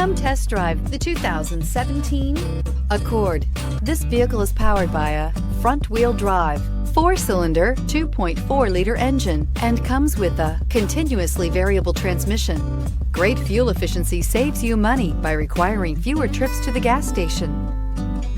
Come test drive the 2017 Accord. This vehicle is powered by a front-wheel drive, 4-cylinder, 2.4-liter engine and comes with a continuously variable transmission. Great fuel efficiency saves you money by requiring fewer trips to the gas station.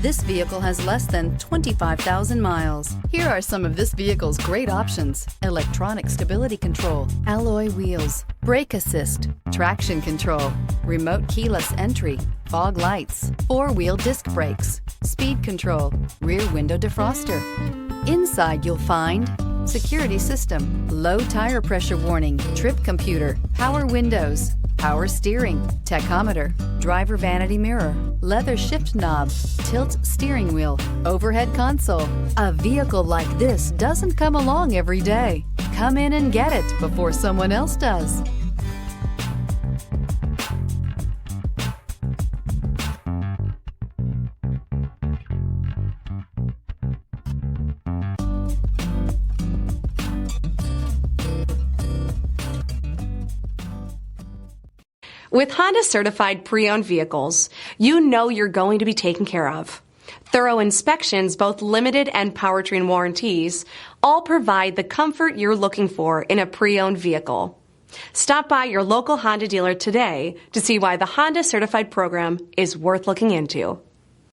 This vehicle has less than 25,000 miles. Here are some of this vehicle's great options: electronic stability control, alloy wheels, brake assist, traction control, remote keyless entry, fog lights, 4-wheel disc brakes, speed control, rear window defroster. Inside you'll find security system, low tire pressure warning, trip computer, power windows, power steering, tachometer, driver vanity mirror, leather shift knob, tilt steering wheel, overhead console. A vehicle like this doesn't come along every day. Come in and get it before someone else does. With Honda certified pre-owned vehicles, you know you're going to be taken care of. Thorough inspections, both limited and powertrain warranties, all provide the comfort you're looking for in a pre-owned vehicle. Stop by your local Honda dealer today to see why the Honda certified program is worth looking into.